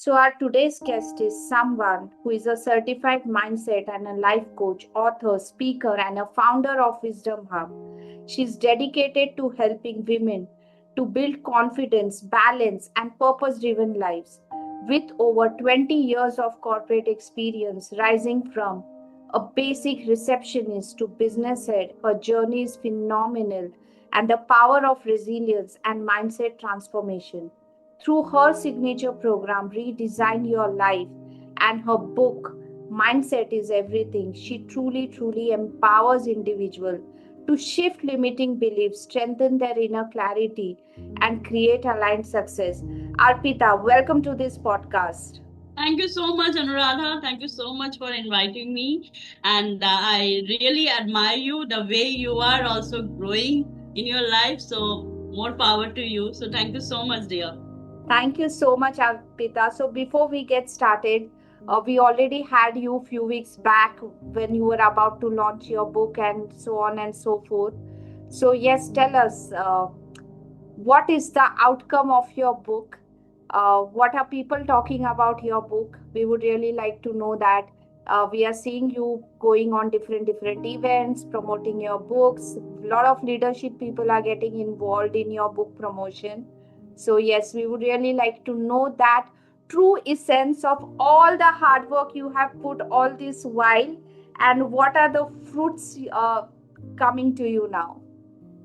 So, our today's guest is someone who is a certified mindset and a life coach, author, speaker, and a founder of Wisdom Hub. She's dedicated to helping women to build confidence, balance, and purpose driven lives. With over 20 years of corporate experience, rising from a basic receptionist to business head, her journey is phenomenal and the power of resilience and mindset transformation. Through her signature program, Redesign Your Life, and her book, Mindset is Everything, she truly empowers individuals to shift limiting beliefs, strengthen their inner clarity, and create aligned success. Arpita, welcome to this podcast. Thank you so much, Anuradha. Thank you so much for inviting me. And I really admire you, the way you are also growing in your life. So, more power to you. So, thank you so much, dear. Thank you so much, Arpita. So before we get started, we already had you few weeks back when you were about to launch your book and so on and so forth. So yes, tell us what is the outcome of your book? What are people talking about your book? We would really like to know that. We are seeing you going on different events, promoting your books. A lot of leadership people are getting involved in your book promotion. So yes, we would really like to know that true essence of all the hard work you have put all this while, and what are the fruits coming to you now.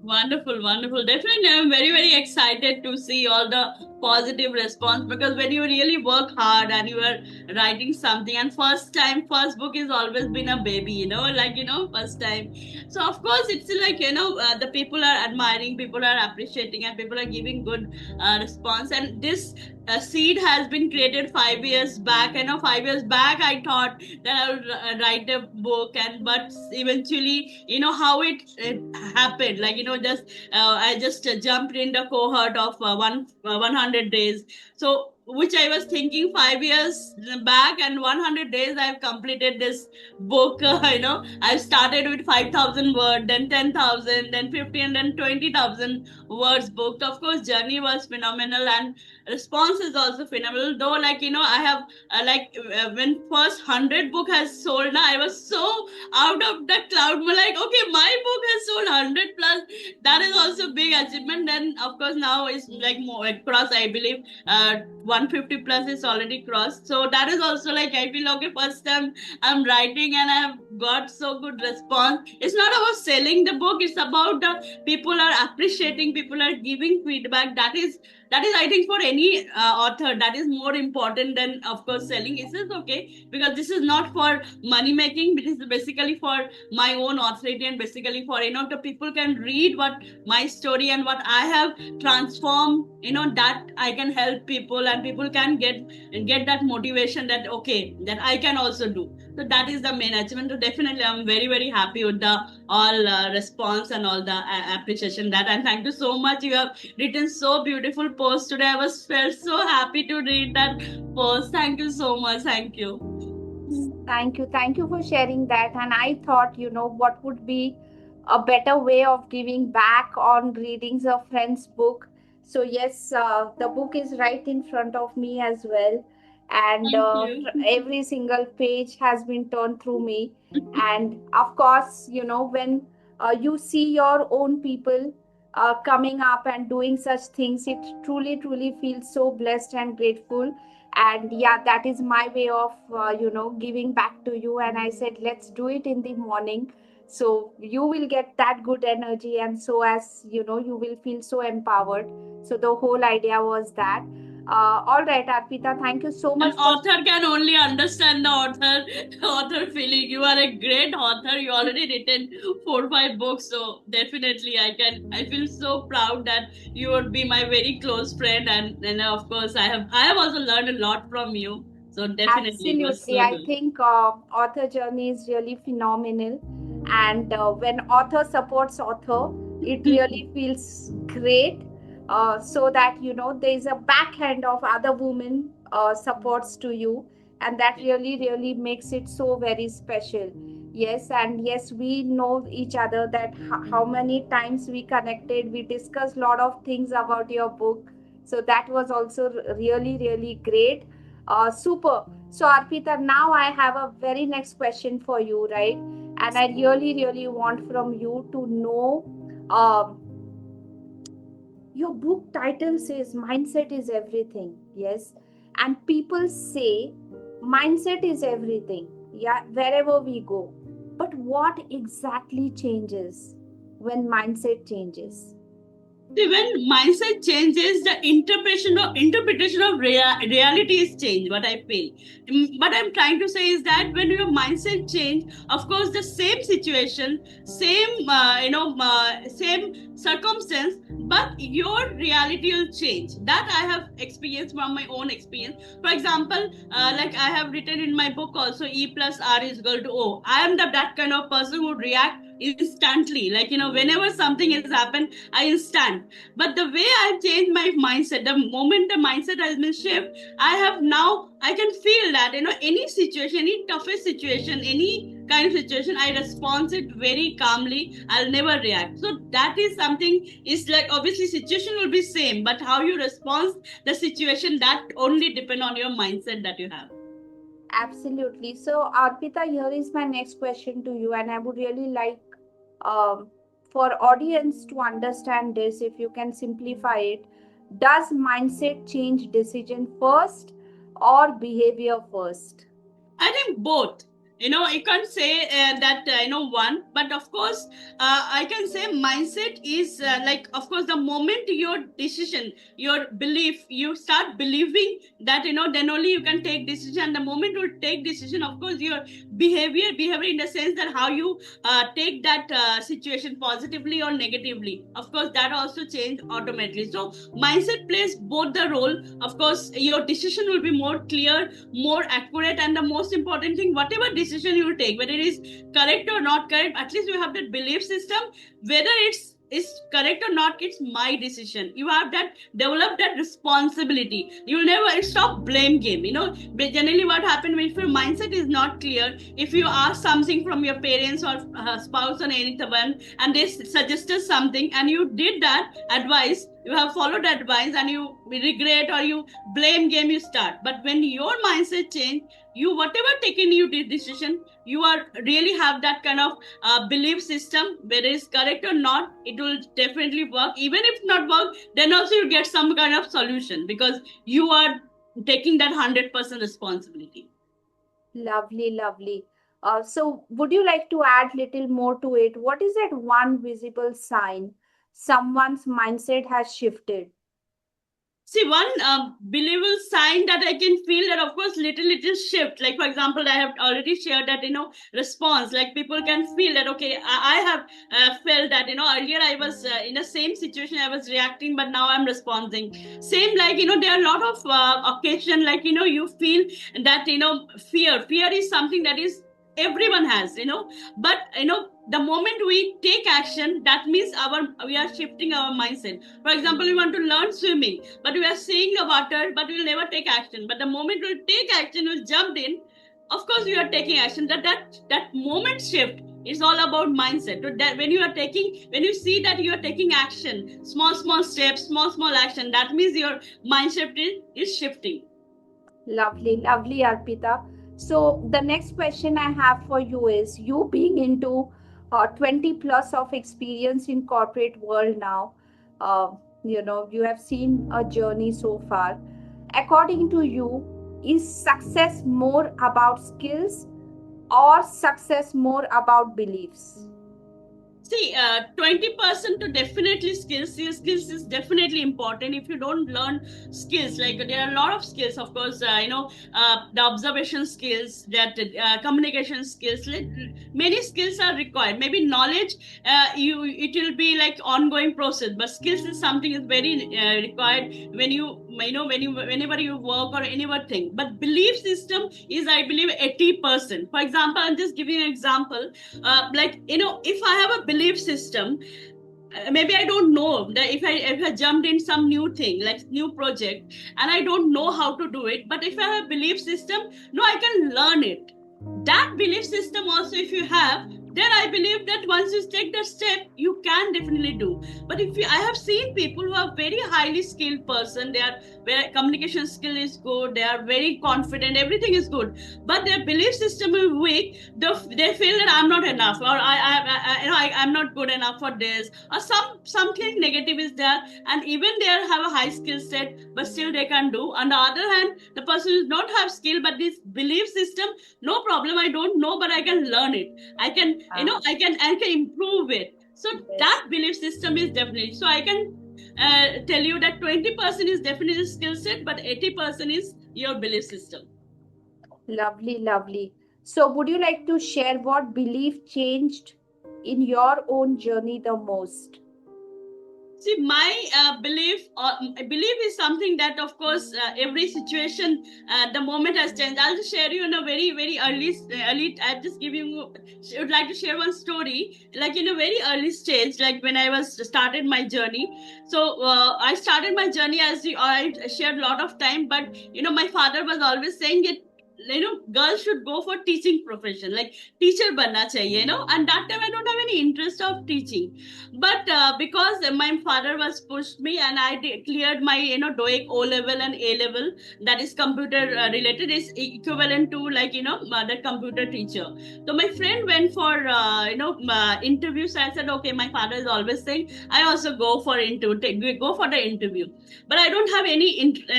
Wonderful, wonderful. Definitely, I'm very excited to see all the positive response because when you really work hard and you are writing something, and first book is always been a baby, first time. So, of course, it's like, the people are admiring, people are appreciating, and people are giving good response. And this seed has been created 5 years back. 5 years back, I thought that I would write a book, and but eventually, how it happened. Just I just jumped in the cohort of 100 days. So which I was thinking 5 years back, and 100 days I've completed this book. I started with 5,000 words, then 10,000, then 15, then 20,000 words booked. Of course, journey was phenomenal, and response is also phenomenal. Though, I have when first 100 book has sold, now I was so out of the cloud. Like, okay, my book has sold 100 plus. That is also big achievement. Then, of course, now it's like more across. I believe 150 plus is already crossed. So that is also like I feel okay. First time I'm writing and I have got so good response. It's not about selling the book. It's about the people are appreciating. People are giving feedback. That is I think for any author that is more important than of course selling. It is okay because this is not for money making. It is basically for my own authority, and basically for the people can read what my story and what I have transformed, that I can help people, and people can get that motivation that okay, that I can also do. So that is the main achievement. So definitely I'm very happy with the all response and all the appreciation that. And thank you so much. You have written so beautiful post today. I was felt so happy to read that post. Thank you so much. Thank you. Thank you. Thank you for sharing that. And I thought, what would be a better way of giving back on readings a friend's book. So, yes, the book is right in front of me as well. And Thank you. every single page has been turned through me. And of course, when you see your own people coming up and doing such things, it truly feels so blessed and grateful. And yeah, that is my way of giving back to you. And I said, let's do it in the morning, so you will get that good energy, and so as you will feel so empowered. So the whole idea was that. All right, Arpita, thank you so An much for. author can only understand the author feeling. You are a great author. You already written 4 5 books, so definitely I feel so proud that you would be my very close friend, and of course I have also learned a lot from you. So definitely it was Absolutely. so I good. think author journey is really phenomenal. And when author supports author, it really feels great. So that, there is a backhand of other women supports to you. And that really makes it so very special. Yes, and yes, we know each other that how many times we connected. We discussed a lot of things about your book. So that was also really great. Super. So, Arpita, now I have a very next question for you, right? And I really, really want from you to know. Um, your book title says mindset is everything, yes, and people say mindset is everything, yeah, wherever we go. But what exactly changes when mindset changes? See, when mindset changes, the interpretation of reality is changed. What I feel, what I'm trying to say is that when your mindset change, of course, the same situation, same same circumstance, but your reality will change. That I have experienced from my own experience. For example, like I have written in my book also, E plus R is equal to O. I am that kind of person who react instantly. Like whenever something has happened, I instant. But the way I've changed my mindset, the moment the mindset has been shifted, I can feel that any situation, any toughest situation, any kind of situation, I respond it very calmly. I'll never react. So that is something. Is like obviously situation will be same, but how you respond the situation, that only depend on your mindset that you have. Absolutely. So, Arpita, here is my next question to you, and I would really like um, for audience to understand this. If you can simplify it, does mindset change decision first or behavior first? I think both. You can't say that one, but of course, I can say mindset is like, of course, the moment your decision, your belief, you start believing that then only you can take decision. The moment you take decision, of course, your behavior in the sense that how you take that situation positively or negatively. Of course, that also change automatically. So mindset plays both the role. Of course, your decision will be more clear, more accurate, and the most important thing, whatever decision you take, whether it is correct or not correct, at least you have that belief system, whether it's is correct or not, it's my decision. You have that develop that responsibility. You'll never stop blame game. But generally what happens if your mindset is not clear, if you ask something from your parents or spouse or anyone, and they suggested something and you did that advice, you have followed advice and you regret or you blame game, you start. But when your mindset change, you whatever taken you did decision, you are really have that kind of belief system, whether it's correct or not, it will definitely work. Even if not work, then also you get some kind of solution because you are taking that 100% responsibility. Lovely, lovely. So, would you like to add little more to it? What is that one visible sign someone's mindset has shifted? See, one believable sign that I can feel that, of course, little shift. Like, for example, I have already shared that, response. Like, people can feel that, okay, I have felt that, earlier I was in the same situation, I was reacting, but now I'm responding. Same, like, there are a lot of occasion, like, you feel that, fear. Fear is something that is everyone has, but, the moment we take action, that means we are shifting our mindset. For example, we want to learn swimming, but we are seeing the water, but we'll never take action. But the moment we take action, we jumped in. Of course, we are taking action. That moment shift is all about mindset. So that when you see that you are taking action, small steps, small action, that means your mind shift is shifting. Lovely, lovely, Arpita. So, the next question I have for you is you being into 20 plus of experience in corporate world now, uh, you have seen a journey so far. According to you, is success more about skills or success more about beliefs? See, 20% to definitely skills. Skills is definitely important. If you don't learn skills, like there are a lot of skills, of course, the observation skills, that communication skills, like, many skills are required. Maybe knowledge, it will be like ongoing process, but skills is something is very required when whenever you work or anything. But belief system is, I believe, 80%. For example, I'm just giving you an example. Like, if I have a belief system, maybe I don't know that if I jumped in some new thing, like new project, and I don't know how to do it, but if I have a belief system, no, I can learn it. That belief system also, if you have, then I believe that once you take that step, you can definitely do. But if you, I have seen people who are very highly skilled person, they are where communication skill is good, they are very confident, everything is good, but their belief system is weak. They feel that I'm not enough, or I'm not good enough for this, or something negative is there, and even they have a high skill set, but still they can do. On the other hand, the person who does not have skill, but this belief system, no problem, I don't know, but I can learn it. I can, I can improve it. So Yes. that belief system is definitely. So I can tell you that 20% is definitely skill set, but 80% is your belief system. Lovely, lovely. So, would you like to share what belief changed in your own journey the most? See, my belief is something that, of course, every situation, the moment has changed. I'll just share you in a very, very early. I'll just give you. Would like to share one story, like in a very early stage, like when I was started my journey. So I started my journey as I shared a lot of time, but my father was always saying it. Girls should go for teaching profession, like teacher banna chahiye, and that time I don't have any interest of teaching, but because my father was pushed me, and I cleared my DOEIC O level and A level, that is computer related, is equivalent to like the computer teacher. So my friend went for interviews. I said, okay, my father is always saying I also go for go for the interview, but I don't have any interest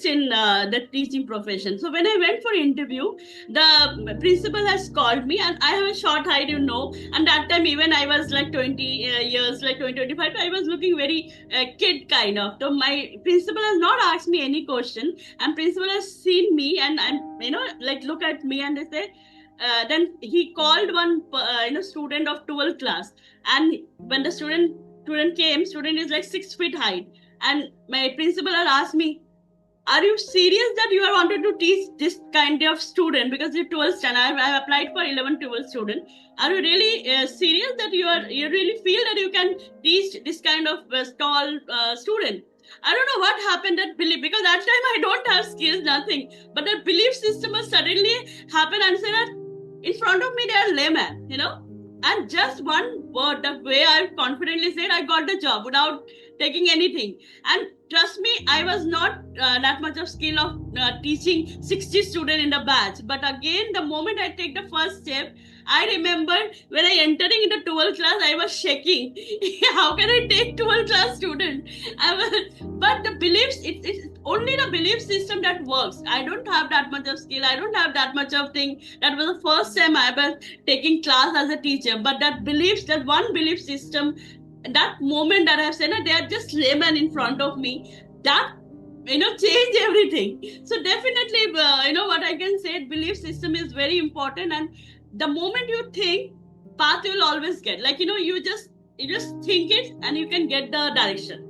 in the teaching profession. So when I went for interview, the principal has called me, and I have a short height, and that time even I was like 20 years, like 20, 25, I was looking very kid kind of. So my principal has not asked me any question, and principal has seen me, and like look at me, and they say, then he called one student of 12th class, and when the student came, student is like 6 feet height, and my principal had asked me, are you serious that you are wanted to teach this kind of student, because you're 12th standard, I've applied for 11 12 student, are you really serious that you really feel that you can teach this kind of tall student? I don't know what happened, that belief, because that time I don't have skills, nothing, but that belief system has suddenly happened and said that in front of me they are layman, and just one word, the way I confidently said, I got the job without taking anything. And trust me, I was not that much of skill of teaching 60 students in the batch, but again, the moment I take the first step, I remember when I entering into 12th class, I was shaking. How can I take 12th class student? But the beliefs, it's only the belief system that works. I don't have that much of skill, I don't have that much of thing. That was the first time I was taking class as a teacher, but that beliefs, that one belief system, that moment that I've said, they are just layman in front of me, that change everything. So definitely, what I can say, belief system is very important, and the moment you think, path you will always get, like you just think it, and you can get the direction.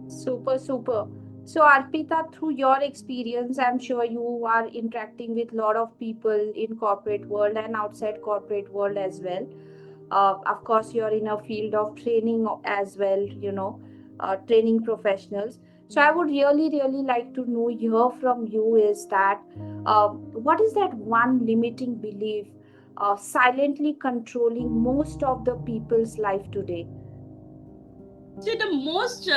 Super, super. So, Arpita, through your experience, I'm sure you are interacting with a lot of people in corporate world and outside corporate world as well. Of course, you're in a field of training as well, training professionals. So, I would really, really like to know, hear from you is that what is that one limiting belief silently controlling most of the people's life today? See, the most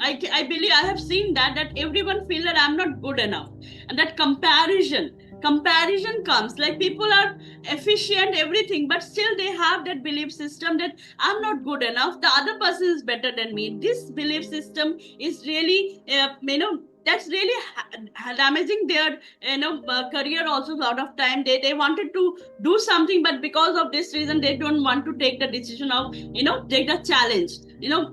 I believe I have seen that everyone feel that I'm not good enough, and that comparison comes, like people are efficient, everything, but still they have that belief system that I'm not good enough, the other person is better than me. This belief system is really that's really damaging their career also. A lot of time they wanted to do something, but because of this reason they don't want to take the decision of take the challenge.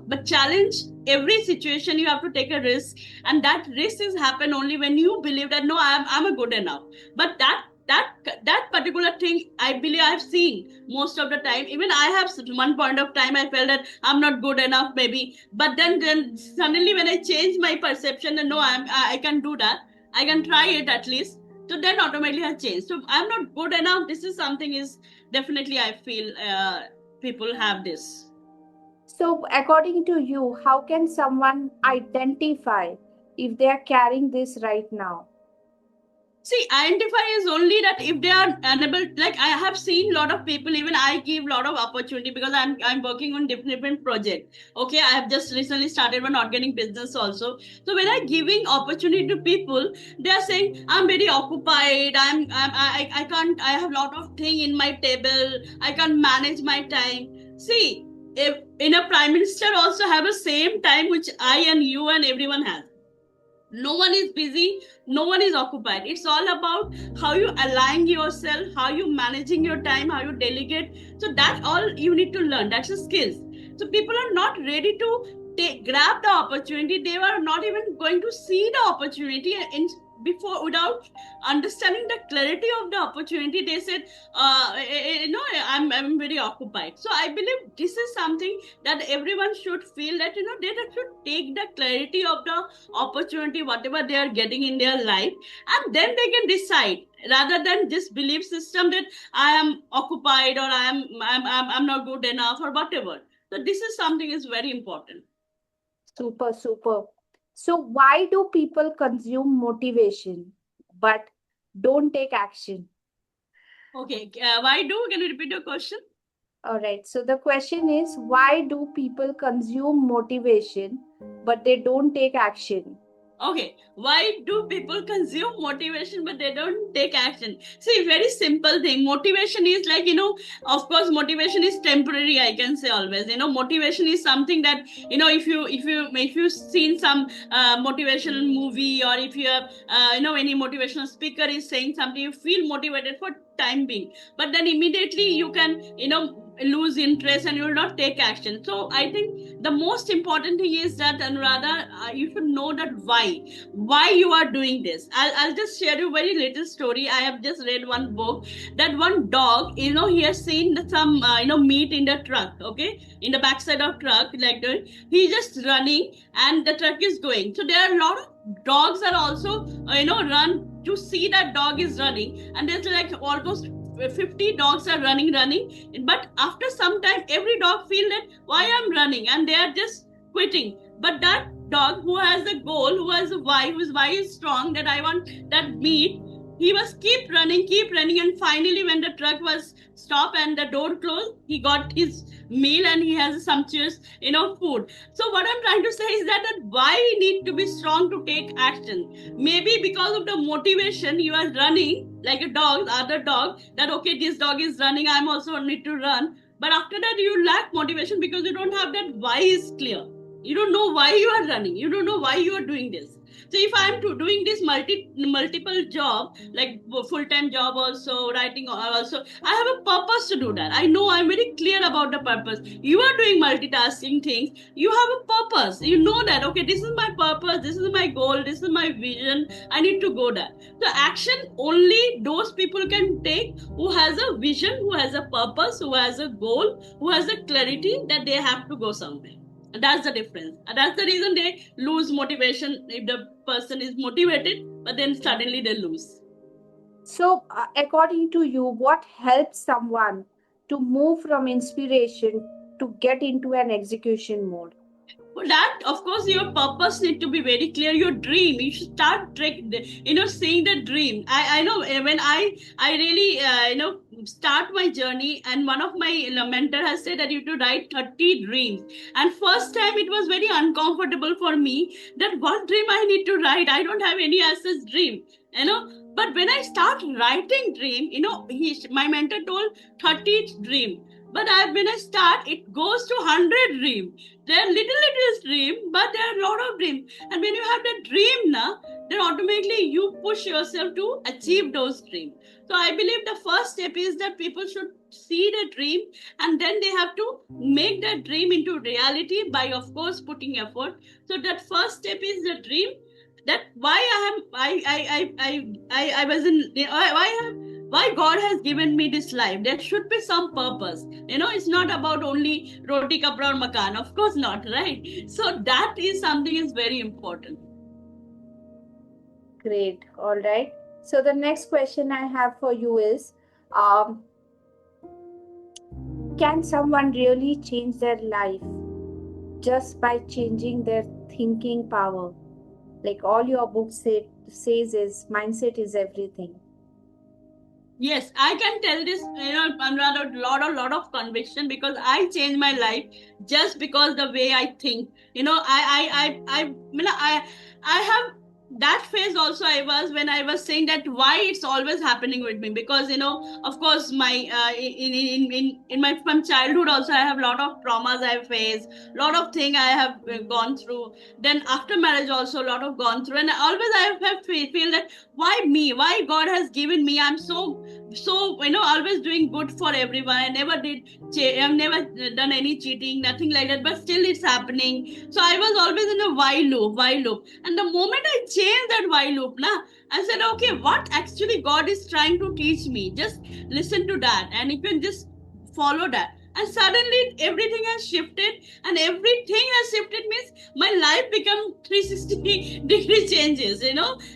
But challenge, every situation you have to take a risk, and that risk is happen only when you believe that no, I'm a good enough. But that particular thing, I believe I've seen most of the time. Even I have one point of time I felt that I'm not good enough maybe, but then suddenly when I change my perception and no, I can do that, I can try it at least, so then automatically has changed. So I'm not good enough, this is something is definitely I feel people have this. So, according to you, how can someone identify if they are carrying this right now? See, identify is only that if they are unable. Like I have seen a lot of people. Even I give a lot of opportunity because I'm working on different project. Okay, I have just recently started one organic business also. So when I giving opportunity to people, they are saying I'm very occupied. I can't. I have a lot of thing in my table. I can't manage my time. See, if in a prime minister also have a same time which I and you and everyone has. No one is busy, no one is occupied. It's all about how you align yourself, how you managing your time, how you delegate. So that all you need to learn. That's the skills. So people are not ready to grab the opportunity. They were not even going to see the opportunity in before, without understanding the clarity of the opportunity. They said, I'm very occupied. So I believe this is something that everyone should feel, that they should take the clarity of the opportunity, whatever they are getting in their life, and then they can decide, rather than this belief system that I am occupied, or I'm not good enough, or whatever. So this is something is very important. Super, super. So, why do people consume motivation but don't take action? Okay, why do? Can you repeat your question? All right. So, the question is, why do people consume motivation but they don't take action? Okay, why do people consume motivation but they don't take action? See, very simple thing. Motivation is like, of course, motivation is temporary, I can say always. Motivation is something that, if you've seen some motivational movie, or if you have, any motivational speaker is saying something, you feel motivated for time being. But then immediately you can, lose interest and you will not take action. So I think the most important thing is that, Anuradha, you should know that why you are doing this. I'll just share you a very little story. I have just read one book that one dog, he has seen some meat in the truck, okay, in the backside of truck, like he's just running and the truck is going. So there are a lot of dogs are also run to see that dog is running, and there's like almost 50 dogs are running, but after some time every dog feel that why I'm running, and they are just quitting. But that dog who has a goal, who has a why, whose why is strong, that I want that meat, he was keep running, and finally when the truck was stopped and the door closed, he got his meal and he has a sumptuous food. So what I'm trying to say is that why we need to be strong to take action. Maybe because of the motivation, you are running like a dog, other dog, that okay, this dog is running, I'm also need to run. But after that you lack motivation because you don't have that why is clear. You don't know why you are running, you don't know why you are doing this. So if I'm doing this multiple job, like full-time job also, writing also, I have a purpose to do that. I know, I'm very clear about the purpose. You are doing multitasking things, you have a purpose, you know that okay, this is my purpose, this is my goal, this is my vision, I need to go there. So action only those people can take who has a vision, who has a purpose, who has a goal, who has a clarity that they have to go somewhere. That's the difference. That's the reason they lose motivation if the person is motivated, but then suddenly they lose. So, according to you, what helps someone to move from inspiration to get into an execution mode? For that, of course, your purpose need to be very clear. Your dream, you should start seeing the dream. I know when I really start my journey, and one of my mentor has said that you have to write 30 dreams. And first time it was very uncomfortable for me that what dream I need to write. I don't have any access dream, But when I start writing dream, my mentor told 30 dream. But when I start, it goes to 100 dream. There are little dream, but there are a lot of dreams. And when you have that dream now, then automatically you push yourself to achieve those dreams. So I believe the first step is that people should see the dream, and then they have to make that dream into reality by, of course, putting effort. So that first step is the dream. That why I was in why God has given me this life. There should be some purpose. It's not about only roti, kapra, or makan. Of course not, right? So that is something is very important. Great. All right. So the next question I have for you is, can someone really change their life just by changing their thinking power? Like all your book says is mindset is everything. Yes, I can tell this, under a lot of conviction, because I changed my life just because the way I think. I have that phase also. I was when I was saying that why it's always happening with me, because of course, my in my from childhood also, I have a lot of traumas I have faced, lot of thing I have gone through. Then after marriage also a lot of gone through, and always I have feel that why me, why God has given me. I'm so always doing good for everyone. I never did I've never done any cheating, nothing like that, but still it's happening. So I was always in a while loop, and the moment I changed that while loop, I said, okay, what actually God is trying to teach me, just listen to that, and you can just follow that. And suddenly everything has shifted, and everything has shifted means my life become 360 degree changes.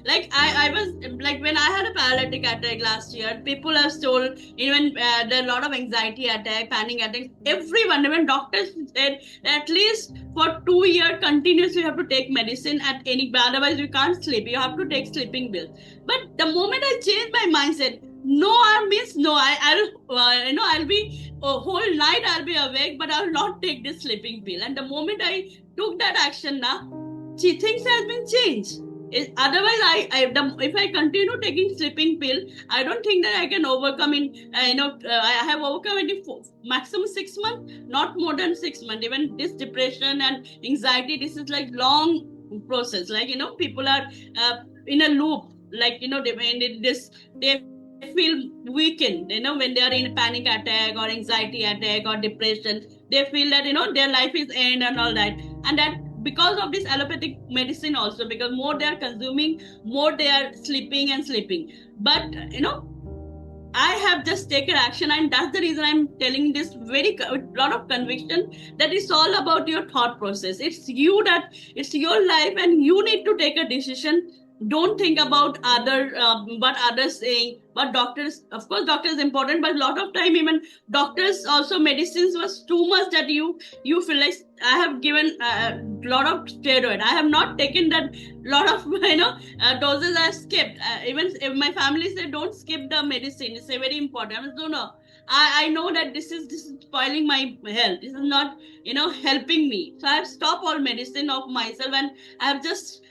Like I was like, when I had a paralytic attack last year, people have told, even there are a lot of anxiety attack, panic attacks. Everyone, even doctors said at least for 2 years continuously you have to take medicine at any, otherwise you can't sleep. You have to take sleeping pills. But the moment I changed my mindset, no, I means no. I'll be a whole night I'll be awake, but I'll not take this sleeping pill. And the moment I took that action, now things has been changed. Otherwise, if I continue taking sleeping pill, I don't think that I can overcome I have overcome it in maximum 6 months, not more than 6 months. Even this depression and anxiety, this is like long process. Like people are in a loop. Like they feel weakened. When they are in panic attack or anxiety attack or depression, they feel that their life is end and all that. And that because of this allopathic medicine also, because more they are consuming, more they are sleeping. But I have just taken action, and that's the reason I'm telling this very with lot of conviction, that it's all about your thought process. It's your life, and you need to take a decision. Don't think about what others saying. But doctors, of course, doctors is important, but a lot of time even doctors also medicines was too much that you feel like I have given a lot of steroid. I have not taken that lot of doses I skipped. Even if my family said don't skip the medicine, it's a very important. I said, no. I know that this is spoiling my health. This is not helping me. So I have stopped all medicine of myself, and I have just,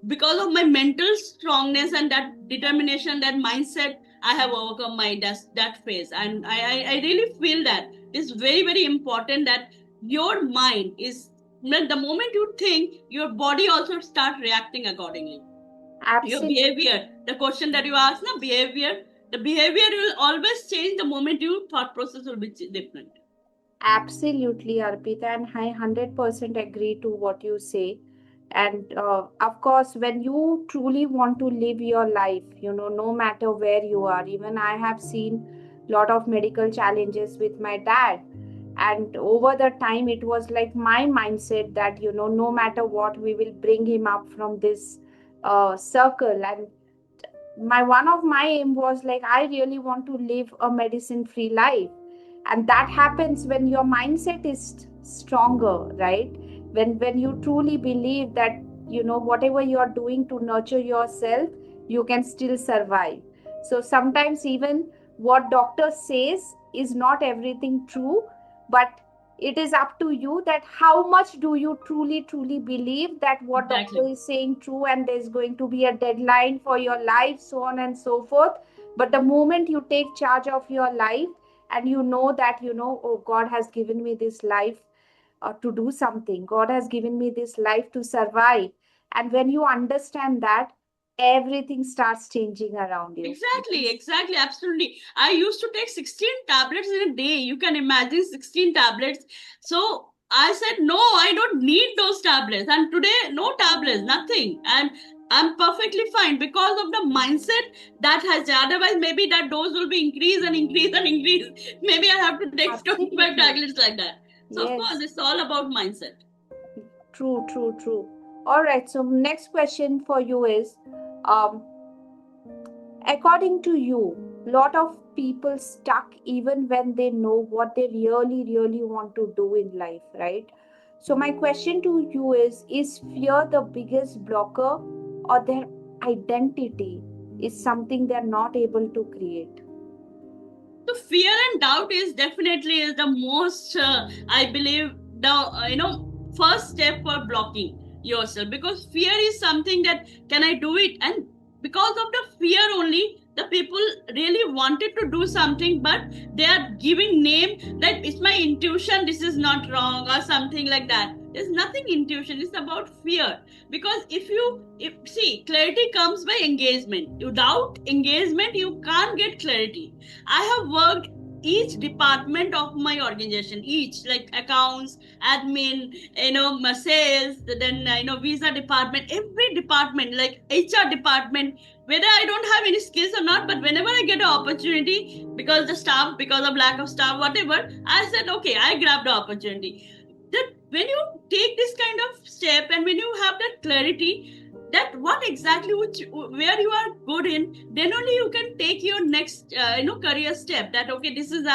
because of my mental strongness and that determination, that mindset, I have overcome my that phase. And I really feel that it's very very important that your mind is, the moment you think, your body also start reacting accordingly. Your Absolutely. behavior, the question that you asked, behavior, the behavior will always change the moment your thought process will be different. Absolutely, Arpita, and I 100% agree to what you say. And of course, when you truly want to live your life, no matter where you are, even I have seen lot of medical challenges with my dad. And over the time, it was like my mindset that, no matter what, we will bring him up from this circle. And my one of my aim was like, I really want to live a medicine free life, and that happens when your mindset is stronger, right? When you truly believe that whatever you are doing to nurture yourself, you can still survive. So sometimes even what doctor says is not everything true, but it is up to you that how much do you truly believe that what doctor Exactly. is saying true, and there's going to be a deadline for your life, so on and so forth. But the moment you take charge of your life, and you know that oh, God has given me this life to do something, God has given me this life to survive, and when you understand that, everything starts changing around you. Exactly, absolutely. I used to take 16 tablets in a day. You can imagine 16 tablets. So I said, no, I don't need those tablets. And today, no tablets, nothing. And I'm perfectly fine because of the mindset that has. Otherwise, maybe that dose will be increase and increase and increase. Maybe I have to take 25 Absolutely. tablets like that. So, of course, Yes. it's all about mindset. True. All right. So next question for you is, um, according to you, lot of people stuck even when they know what they really want to do in life, right? So my question to you is fear the biggest blocker, or their identity is something they're not able to create? So fear and doubt is definitely is the most I believe the first step for blocking yourself, because fear is something that can I do it, and because of the fear only the people really wanted to do something, but they are giving name that it's my intuition, this is not wrong or something like that. There's nothing intuition, it's about fear. Because if see, clarity comes by engagement. Without engagement you can't get clarity. I have worked each department of my organization, each like accounts, admin, sales, then visa department, every department, like HR department, whether I don't have any skills or not, but whenever I get an opportunity, because of lack of staff, whatever, I said, okay, I grabbed the opportunity. That when you take this kind of step and when you have that clarity, that what exactly where you are good in, then only you can take your next career step, that okay, this is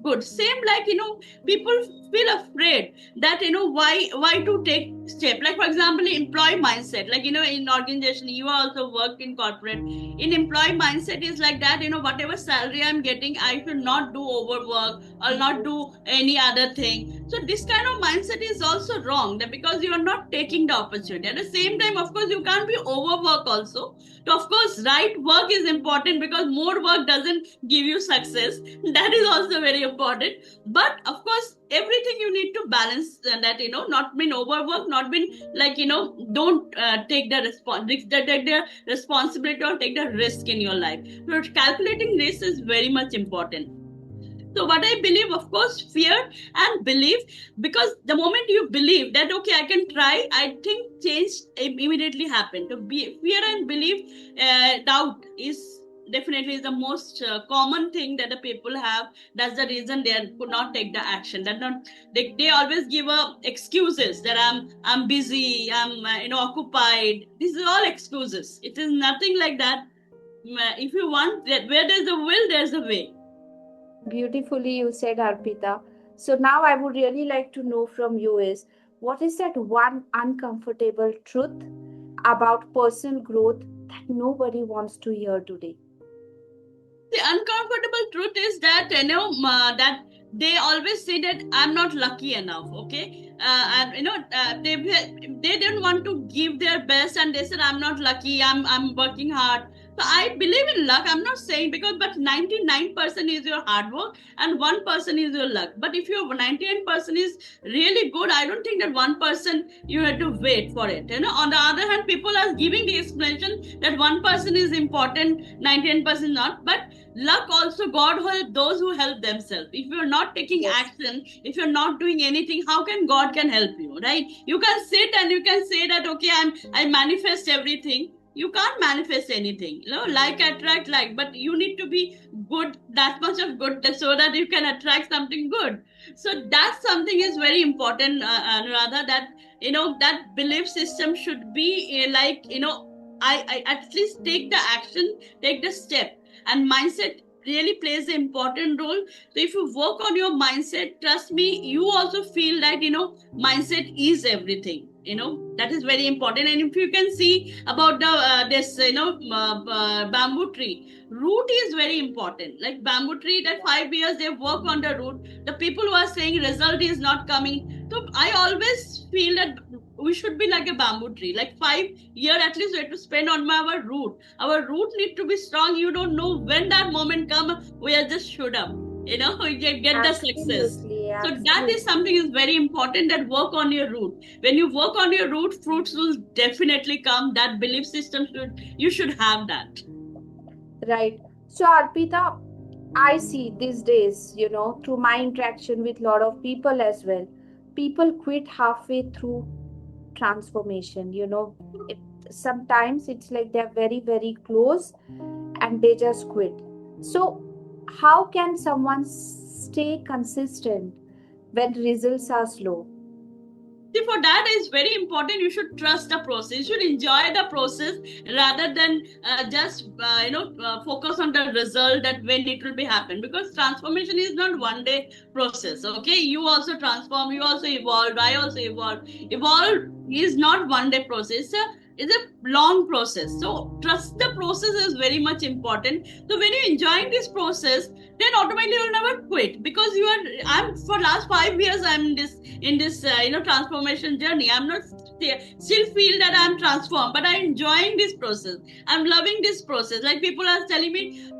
good. Same like people feel afraid that why to take step, like for example employee mindset, like in organization you also work in corporate. In employee mindset is like that, whatever salary I'm getting, I should not do overwork or not do any other thing. So this kind of mindset is also wrong, that because you are not taking the opportunity. At the same time, of course, you can't be overwork also. So of course, right work is important, because more work doesn't give you success. That is also very important. But of course, everything you need to balance, that not been overwork, not been like don't take the take the responsibility or take the risk in your life. So calculating risk is very much important. So what I believe, of course, fear and belief, because the moment you believe that okay, I can try, I think change immediately happen. To be fear and belief, doubt is definitely the most common thing that the people have. That's the reason they could not take the action. That not they always give excuses that I'm busy, I'm occupied. This is all excuses. It is nothing like that. If you want that, where there's a will, there's a way. Beautifully you said, Arpita. So now I would really like to know from you is, what is that one uncomfortable truth about personal growth that nobody wants to hear today? The uncomfortable truth is that that they always say that I'm not lucky enough. Okay, and they didn't want to give their best, and they said I'm not lucky. I'm working hard. So I believe in luck. I'm not saying, because but 99% is your hard work and 1% is your luck. But if your 99% is really good, I don't think that 1% you have to wait for it. On the other hand, people are giving the explanation that 1% is important, 99% not. But luck also, God help those who help themselves. If you're not taking Yes. action, if you're not doing anything, how can God can help you, right? You can sit and you can say that okay, I manifest everything. You can't manifest anything, like attract like, but you need to be good, that much of good, so that you can attract something good. So that something is very important, Anuradha, that that belief system should be like I at least take the action, take the step. And mindset really plays an important role. So if you work on your mindset, trust me, you also feel that mindset is everything. That is very important. And if you can see about the this bamboo tree, root is very important. Like bamboo tree, that 5 years they work on the root, the people who are saying result is not coming. So I always feel that we should be like a bamboo tree, like 5 year at least we have to spend on our root. Our root need to be strong. You don't know when that moment come, we are just shoot up, we get the success. Absolutely, So that is absolutely. something is very important, that work on your root. When you work on your root, fruits will definitely come. That belief system you should have that. Right. So, Arpita, I see these days, through my interaction with a lot of people as well, people quit halfway through transformation. It, sometimes it's like they're very, very close and they just quit. So, how can someone stay consistent when results are slow? See, for that is very important. You should trust the process. You should enjoy the process rather than just focus on the result that when it will be happen. Because transformation is not one day process. Okay, you also transform. You also evolve. I also evolve. Evolve is not one day process. It's a long process. So trust the process is very much important. So when you enjoying this process, then automatically you'll never quit because you are. I'm for last 5 years. I'm in this transformation journey. I'm not still feel that I'm transformed, but I'm enjoying this process. I'm loving this process. Like people are telling me,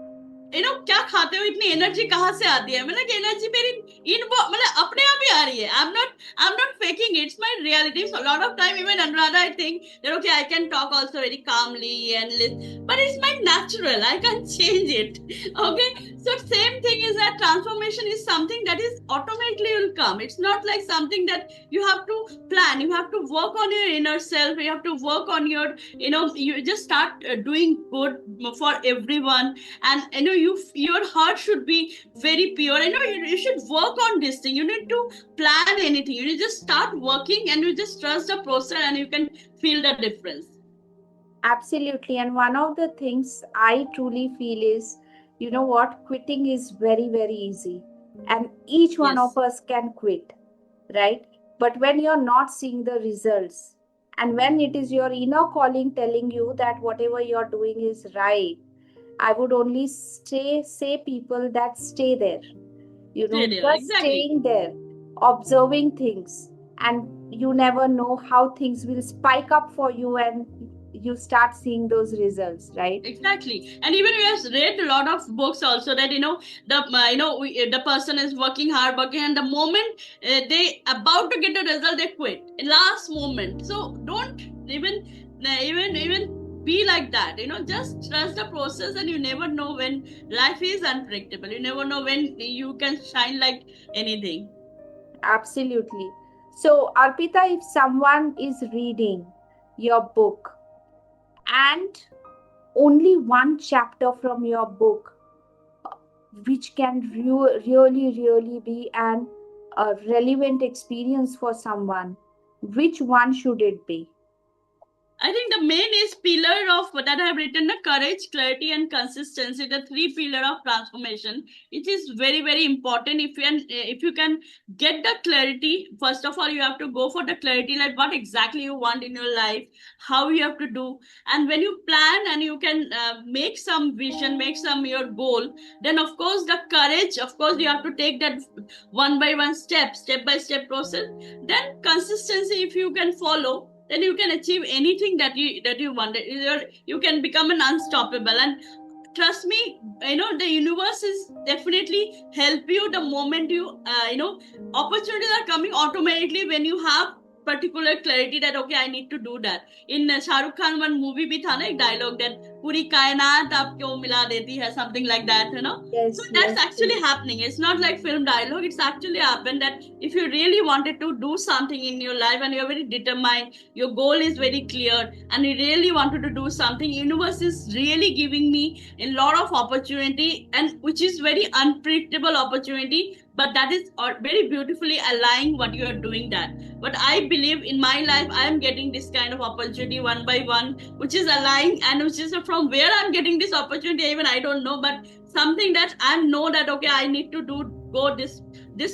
क्या खाते हो, इतनी energy कहाँ से आती है? मैंने कि एनर्जी मेरी इन मतलब अपने आप ही आ रही है. I'm not faking it. It's my reality. So a lot of time even Anuradha I think that okay I can talk also very calmly and but it's my natural. I can't change it. Okay, so same thing is that transformation is something that is automatically will come. It's not like something that you have to plan. You have to work on your inner self. You have to work on your you just start doing good for everyone. And your heart should be very pure. You should work on this thing. You need to plan anything. You need to just start working and you just trust the process and you can feel the difference. Absolutely. And one of the things I truly feel is, you know what, quitting is very, very easy. And each one Yes. of us can quit, right? But when you're not seeing the results, and when it is your inner calling telling you that whatever you're doing is right, I would only say people that stay there, Stay there. just Exactly. staying there, observing things, and you never know how things will spike up for you and you start seeing those results, right? Exactly. And even we have read a lot of books also that the person is working hard, working, and the moment they about to get a result, they quit in last moment. So don't even be like that. Just trust the process, and you never know when life is unpredictable. You never know when you can shine like anything. Absolutely. So, Arpita, if someone is reading your book and only one chapter from your book, which can really be an a relevant experience for someone, which one should it be? I think the main is pillar of that I have written the courage, clarity, and consistency. The three pillar of transformation. It is very very important. If you can get the clarity, first of all you have to go for the clarity, like what exactly you want in your life, how you have to do, and when you plan and you can make some vision, make some your goal, then of course the courage. Of course you have to take that one by one step by step process. Then consistency, if you can follow, then you can achieve anything that you want. You can become an unstoppable. And trust me, the universe is definitely help you the moment opportunities are coming automatically when you have particular clarity that okay I need to do that. In Shah Rukh Khan one movie bhi tha na ek dialogue that puri kainat aapko mila deti hai, something like that, so Yes, that's yes, actually yes. happening. It's not like film dialogue. It's actually happened that if you really wanted to do something in your life and you're very determined, your goal is very clear, and you really wanted to do something, universe is really giving me a lot of opportunity, and which is very unpredictable opportunity. But that is very beautifully aligning what you are doing that. But I believe in my life, I am getting this kind of opportunity one by one, which is aligning, and which is from where I'm getting this opportunity. Even I don't know, but something that I know that okay I need to go this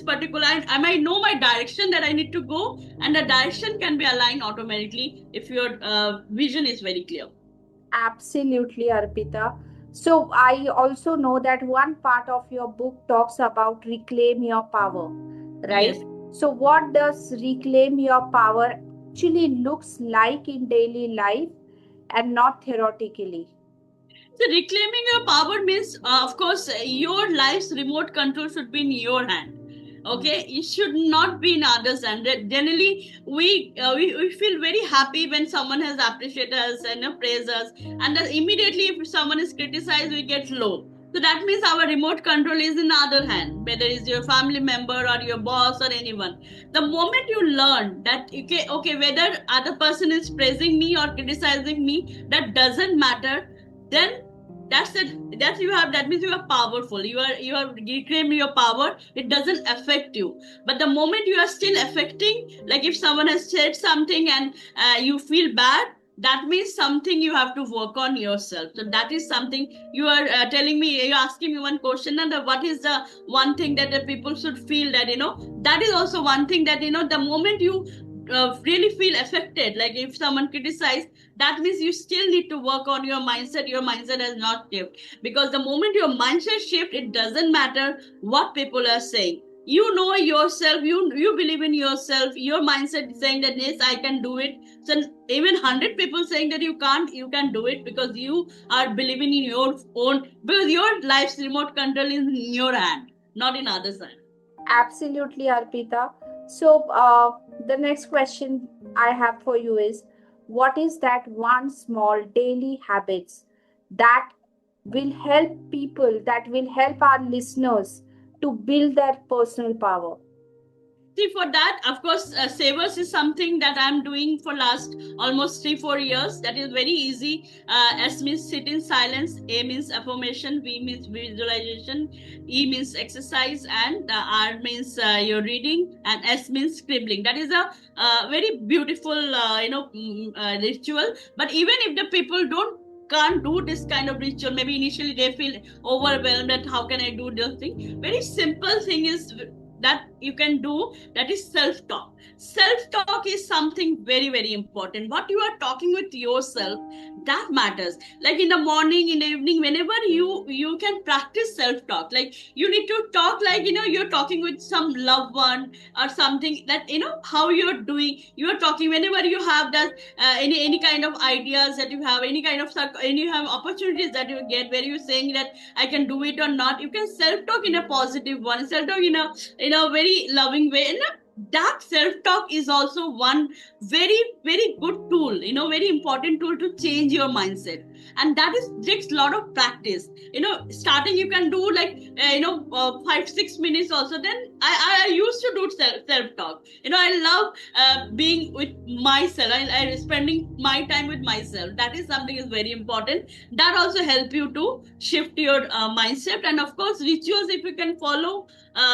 particular, I might know my direction that I need to go, and the direction can be aligned automatically if your vision is very clear. Absolutely, Arpita. So, I also know that one part of your book talks about reclaim your power, right? Yes. So, what does reclaim your power actually looks like in daily life and not theoretically? So reclaiming your power means, of course, your life's remote control should be in your hand. Okay, it should not be in others' hand. Generally, we feel very happy when someone has appreciated us and praised us, and then immediately if someone is criticized, we get low. So that means our remote control is in other hand, whether it's your family member or your boss or anyone. The moment you learn that okay, whether other person is praising me or criticizing me, that doesn't matter, then That's it. That you have. That means you are powerful. You have reclaimed your power. It doesn't affect you. But the moment you are still affecting, like if someone has said something and you feel bad, that means something you have to work on yourself. So that is something you are telling me. You're asking me one question, and what is the one thing that the people should feel, that that is also one thing, that the moment you really feel affected, like if someone criticizes, that means you still need to work on your mindset. Your mindset has not shifted, because the moment your mindset shift, it doesn't matter what people are saying. You know yourself, you believe in yourself, your mindset is saying that yes, I can do it. So even 100 people saying that you can't, you can do it, because you are believing in your own, because your life's remote control is in your hand, not in other side. Absolutely, Arpita. So, the next question I have for you is, what is that one small daily habits that will help people, that will help our listeners to build their personal power? See, for that, of course, Savers is something that I'm doing for last almost 3-4 years. That is very easy. S means sit in silence, A means affirmation, V means visualization, E means exercise, and R means your reading, and S means scribbling. That is a very beautiful, ritual. But even if the people can't do this kind of ritual, maybe initially they feel overwhelmed that how can I do this thing. Very simple thing is that you can do, that is self-talk. Self-talk is something very very important. What you are talking with yourself, that matters. Like in the morning, in the evening, whenever you can practice self-talk. Like you need to talk like you're talking with some loved one or something, that how you're doing. You're talking whenever you have that any kind of ideas that you have, any kind of any you have opportunities that you get, where you're saying that I can do it or not. You can self-talk in a positive one, self-talk in a very loving way. And that self-talk is also one very very good tool, very important tool to change your mindset. And that is takes a lot of practice. Starting you can do like 5-6 minutes also. Then I used to do self-talk. I love being with myself. I spending my time with myself. That is something is very important. That also help you to shift your mindset. And of course rituals, if you can follow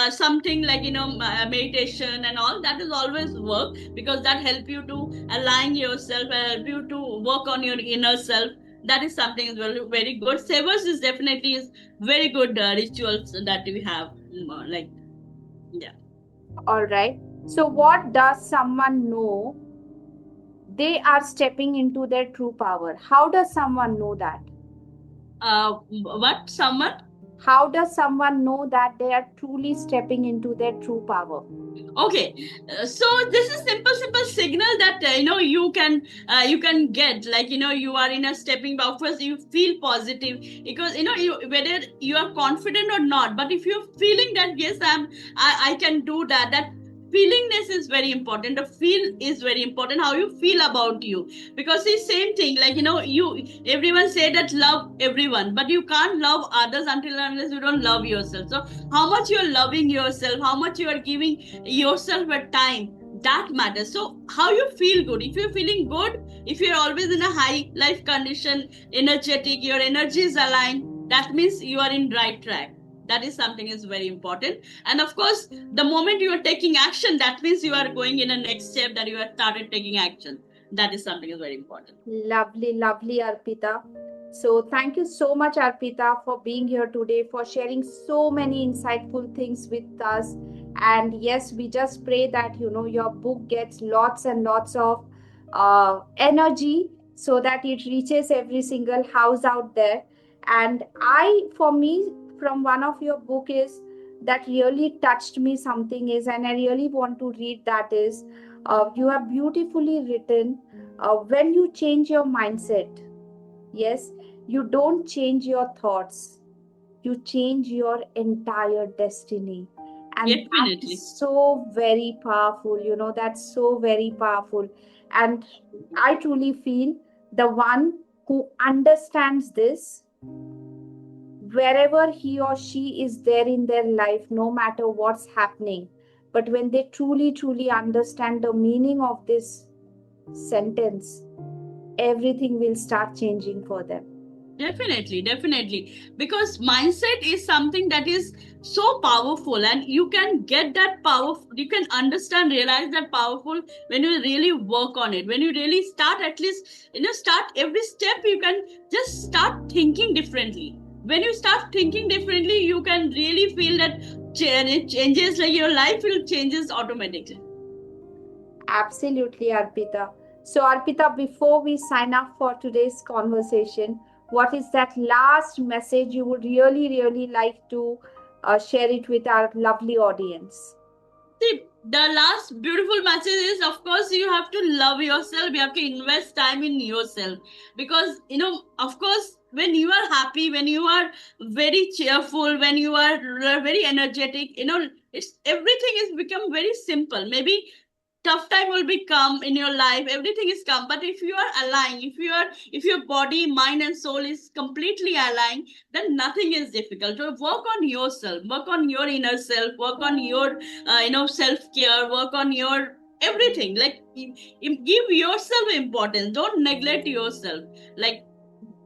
something like meditation and all, that is always work, because that help you to align yourself and help you to work on your inner self. That is something is very very good. Savers is definitely is very good rituals that we have, like, yeah. All right. So, what does someone know they are stepping into their true power? How does someone know that? What someone. How does someone know that they are truly stepping into their true power? Okay, so this is simple signal that you can get, like you are in a stepping back. First you feel positive, because whether you are confident or not, but if you're feeling that yes, I can do that, that feelingness is very important. The feel is very important, how you feel about you. Because the same thing, like you everyone say that love everyone, but you can't love others until unless you don't love yourself. So how much you're loving yourself, how much you are giving yourself a time, that matters. So how you feel good, if you're feeling good, if you're always in a high life condition, energetic, your energy is aligned, that means you are in right track. That is something is very important. And of course the moment you are taking action, that means you are going in a next step, that you have started taking action. That is something is very important. Lovely, lovely, Arpita. So, thank you so much, Arpita, for being here today, for sharing so many insightful things with us. And yes, we just pray that your book gets lots and lots of energy, so that it reaches every single house out there. And for me, from one of your book is that really touched me. Something is, and I really want to read that is, you have beautifully written, when you change your mindset, yes, you don't change your thoughts, you change your entire destiny. And that Definitely. is so very powerful, that's so very powerful. And I truly feel the one who understands this, wherever he or she is there in their life, no matter what's happening, but when they truly, truly understand the meaning of this sentence, everything will start changing for them. Definitely. Because mindset is something that is so powerful, and you can get that power, you can understand, realize that powerful when you really work on it. When you really start, at least, start every step, you can just start thinking differently. When you start thinking differently, you can really feel that it changes, like your life will changes automatically. Absolutely, Arpita. So, Arpita, before we sign up for today's conversation, what is that last message you would really, really like to share it with our lovely audience? See, the last beautiful message is, of course, you have to love yourself. You have to invest time in yourself. Because, of course, when you are happy, when you are very cheerful, when you are very energetic, it's everything is become very simple. Maybe tough time will be come in your life, everything is come, but if you are aligned, if your body, mind and soul is completely aligned, then nothing is difficult. So work on yourself, work on your inner self, work on your self care, work on your everything. Like, give yourself importance, don't neglect yourself. Like,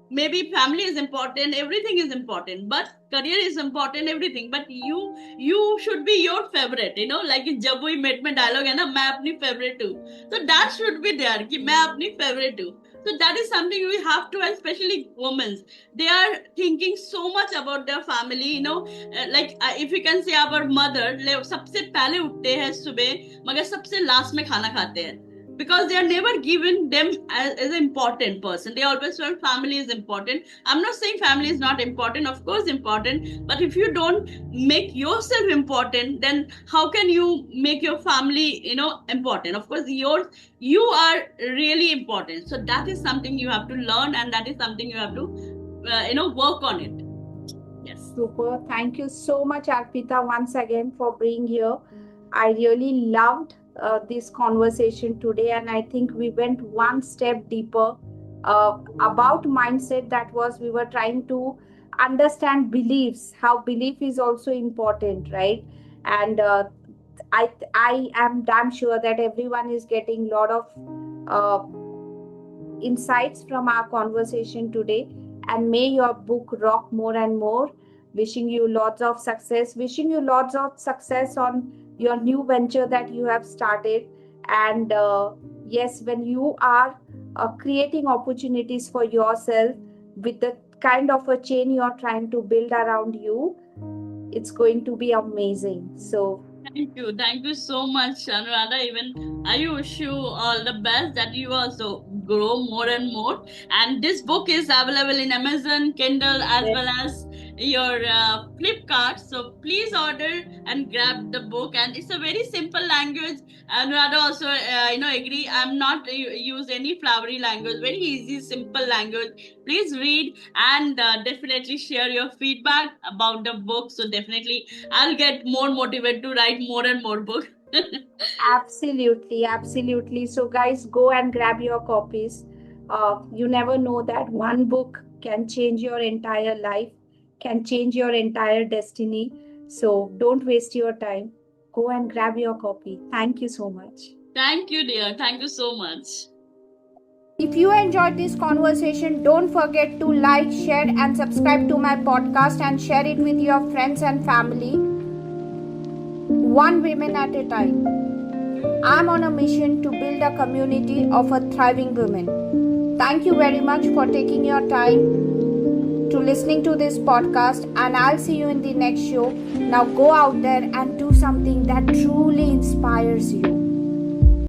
maybe family is important, everything is important, but career is important, everything, but you should be your favorite. Like जब वही met में dialogue है ना, मैं अपनी favourite हूँ. So that should be there कि मैं अपनी फेवरेट हूँ. So that is something we have to, especially women, they are thinking so much about their family. Like, if you can say our mother, सबसे पहले उठते हैं सुबह, मगर सबसे लास्ट में खाना खाते हैं, because they are never given them as an important person. They always felt family is important. I'm not saying family is not important, of course important, but if you don't make yourself important, then how can you make your family important? Of course, you are really important. So that is something you have to learn, and that is something you have to work on it. Yes. Super. Thank you so much, Arpita, once again for being here. I really loved this conversation today, and I think we went one step deeper about mindset. That was, we were trying to understand beliefs, how belief is also important, right? And I am damn sure that everyone is getting a lot of uh, insights from our conversation today. And may your book rock more and more. Wishing you lots of success. Wishing you lots of success on your new venture that you have started. And yes, when you are creating opportunities for yourself with the kind of a chain you are trying to build around you, it's going to be amazing. So Thank you so much, Anuradha. Even I wish you all the best, that you also grow more and more. And this book is available in Amazon, Kindle, as well as your Flipkart. So please order and grab the book. And it's a very simple language. Anuradha also, agree. I'm not use any flowery language. Very easy, simple language. Please read and definitely share your feedback about the book. So definitely I'll get more motivated to write more and more books. absolutely. So, guys, go and grab your copies. You never know that one book can change your entire life, can change your entire destiny. So, don't waste your time. Go and grab your copy. Thank you so much. Thank you, dear. Thank you so much. If you enjoyed this conversation, don't forget to like, share, and subscribe to my podcast and share it with your friends and family. One woman at a time. I'm on a mission to build a community of a thriving women. Thank you very much for taking your time to listening to this podcast, and I'll see you in the next show. Now go out there and do something that truly inspires you.